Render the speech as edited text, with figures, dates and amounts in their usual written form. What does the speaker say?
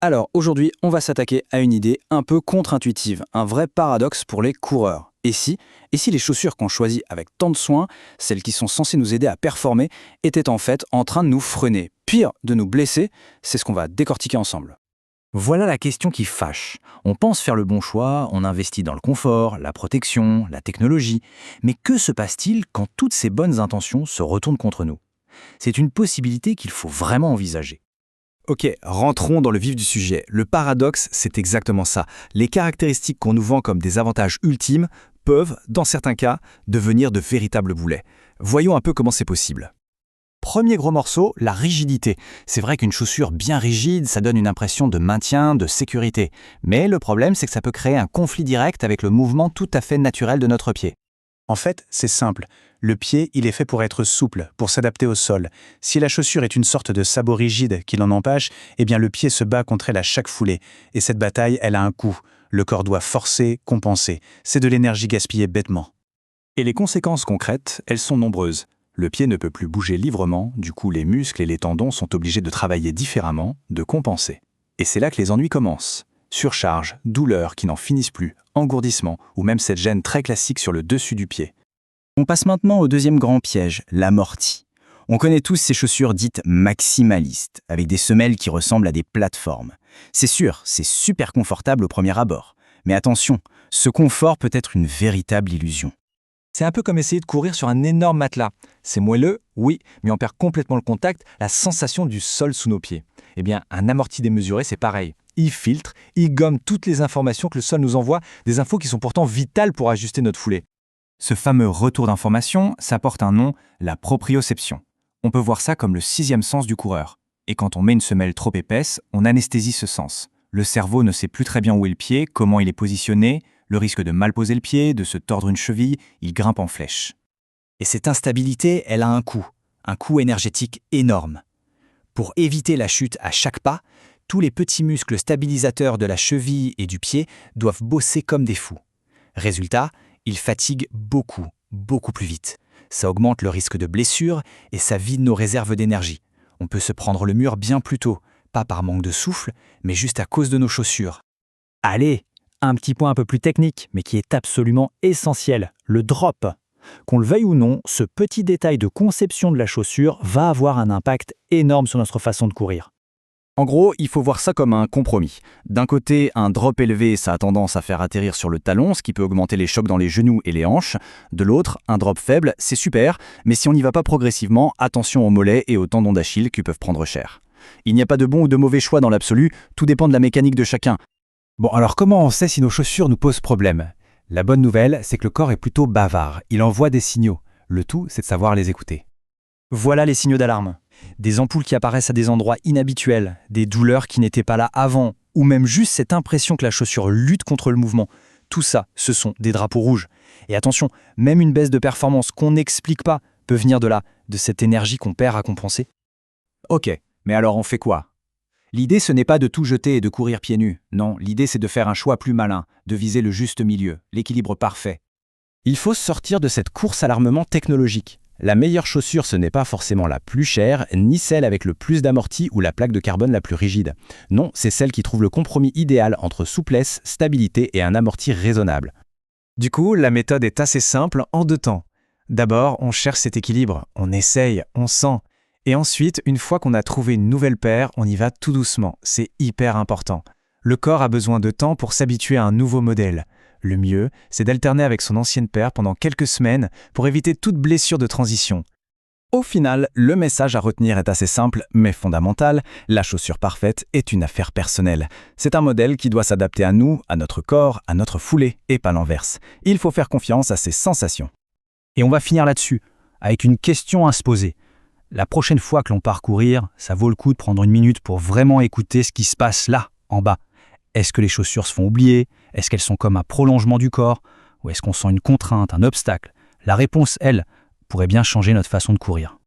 Alors aujourd'hui, on va s'attaquer à une idée un peu contre-intuitive, un vrai paradoxe pour les coureurs. Et si les chaussures qu'on choisit avec tant de soin, celles qui sont censées nous aider à performer, étaient en fait en train de nous freiner, pire, de nous blesser, c'est ce qu'on va décortiquer ensemble. Voilà la question qui fâche. On pense faire le bon choix, on investit dans le confort, la protection, la technologie. Mais que se passe-t-il quand toutes ces bonnes intentions se retournent contre nous? C'est une possibilité qu'il faut vraiment envisager. Ok, rentrons dans le vif du sujet. Le paradoxe, c'est exactement ça. Les caractéristiques qu'on nous vend comme des avantages ultimes peuvent, dans certains cas, devenir de véritables boulets. Voyons un peu comment c'est possible. Premier gros morceau, la rigidité. C'est vrai qu'une chaussure bien rigide, ça donne une impression de maintien, de sécurité. Mais le problème, c'est que ça peut créer un conflit direct avec le mouvement tout à fait naturel de notre pied. En fait, c'est simple. Le pied, il est fait pour être souple, pour s'adapter au sol. Si la chaussure est une sorte de sabot rigide qui l'en empêche, eh bien le pied se bat contre elle à chaque foulée. Et cette bataille, elle a un coût. Le corps doit forcer, compenser. C'est de l'énergie gaspillée bêtement. Et les conséquences concrètes, elles sont nombreuses. Le pied ne peut plus bouger librement, du coup les muscles et les tendons sont obligés de travailler différemment, de compenser. Et c'est là que les ennuis commencent. Surcharge, douleurs qui n'en finissent plus, engourdissement ou même cette gêne très classique sur le dessus du pied. On passe maintenant au deuxième grand piège, l'amorti. On connaît tous ces chaussures dites maximalistes, avec des semelles qui ressemblent à des plateformes. C'est sûr, c'est super confortable au premier abord. Mais attention, ce confort peut être une véritable illusion. C'est un peu comme essayer de courir sur un énorme matelas. C'est moelleux, oui, mais on perd complètement le contact, la sensation du sol sous nos pieds. Eh bien, un amorti démesuré, c'est pareil. Il filtre, il gomme toutes les informations que le sol nous envoie, des infos qui sont pourtant vitales pour ajuster notre foulée. Ce fameux retour d'information, ça porte un nom, la proprioception. On peut voir ça comme le sixième sens du coureur. Et quand on met une semelle trop épaisse, on anesthésie ce sens. Le cerveau ne sait plus très bien où est le pied, comment il est positionné, le risque de mal poser le pied, de se tordre une cheville, il grimpe en flèche. Et cette instabilité, elle a un coût énergétique énorme. Pour éviter la chute à chaque pas, tous les petits muscles stabilisateurs de la cheville et du pied doivent bosser comme des fous. Résultat, ils fatiguent beaucoup plus vite. Ça augmente le risque de blessure et ça vide nos réserves d'énergie. On peut se prendre le mur bien plus tôt, pas par manque de souffle, mais juste à cause de nos chaussures. Allez, un petit point un peu plus technique, mais qui est absolument essentiel, le drop. Qu'on le veuille ou non, ce petit détail de conception de la chaussure va avoir un impact énorme sur notre façon de courir. En gros, il faut voir ça comme un compromis. D'un côté, un drop élevé, ça a tendance à faire atterrir sur le talon, ce qui peut augmenter les chocs dans les genoux et les hanches. De l'autre, un drop faible, c'est super, mais si on n'y va pas progressivement, attention aux mollets et aux tendons d'Achille qui peuvent prendre cher. Il n'y a pas de bon ou de mauvais choix dans l'absolu, tout dépend de la mécanique de chacun. Bon, alors comment on sait si nos chaussures nous posent problème? La bonne nouvelle, c'est que le corps est plutôt bavard. Il envoie des signaux. Le tout, c'est de savoir les écouter. Voilà les signaux d'alarme. Des ampoules qui apparaissent à des endroits inhabituels, des douleurs qui n'étaient pas là avant, ou même juste cette impression que la chaussure lutte contre le mouvement. Tout ça, ce sont des drapeaux rouges. Et attention, même une baisse de performance qu'on n'explique pas peut venir de cette énergie qu'on perd à compenser. Ok, mais alors on fait quoi? L'idée, ce n'est pas de tout jeter et de courir pieds nus. Non, l'idée, c'est de faire un choix plus malin, de viser le juste milieu, l'équilibre parfait. Il faut sortir de cette course à l'armement technologique. La meilleure chaussure, ce n'est pas forcément la plus chère, ni celle avec le plus d'amorti ou la plaque de carbone la plus rigide. Non, c'est celle qui trouve le compromis idéal entre souplesse, stabilité et un amorti raisonnable. Du coup, la méthode est assez simple en 2 temps. D'abord, on cherche cet équilibre, on essaye, on sent. Et ensuite, une fois qu'on a trouvé une nouvelle paire, on y va tout doucement. C'est hyper important. Le corps a besoin de temps pour s'habituer à un nouveau modèle. Le mieux, c'est d'alterner avec son ancienne paire pendant quelques semaines pour éviter toute blessure de transition. Au final, le message à retenir est assez simple, mais fondamental. La chaussure parfaite est une affaire personnelle. C'est un modèle qui doit s'adapter à nous, à notre corps, à notre foulée, et pas l'inverse. Il faut faire confiance à ses sensations. Et on va finir là-dessus, avec une question à se poser. La prochaine fois que l'on part courir, ça vaut le coup de prendre une minute pour vraiment écouter ce qui se passe là, en bas. Est-ce que les chaussures se font oublier? Est-ce qu'elles sont comme un prolongement du corps? Ou est-ce qu'on sent une contrainte, un obstacle? La réponse, elle, pourrait bien changer notre façon de courir.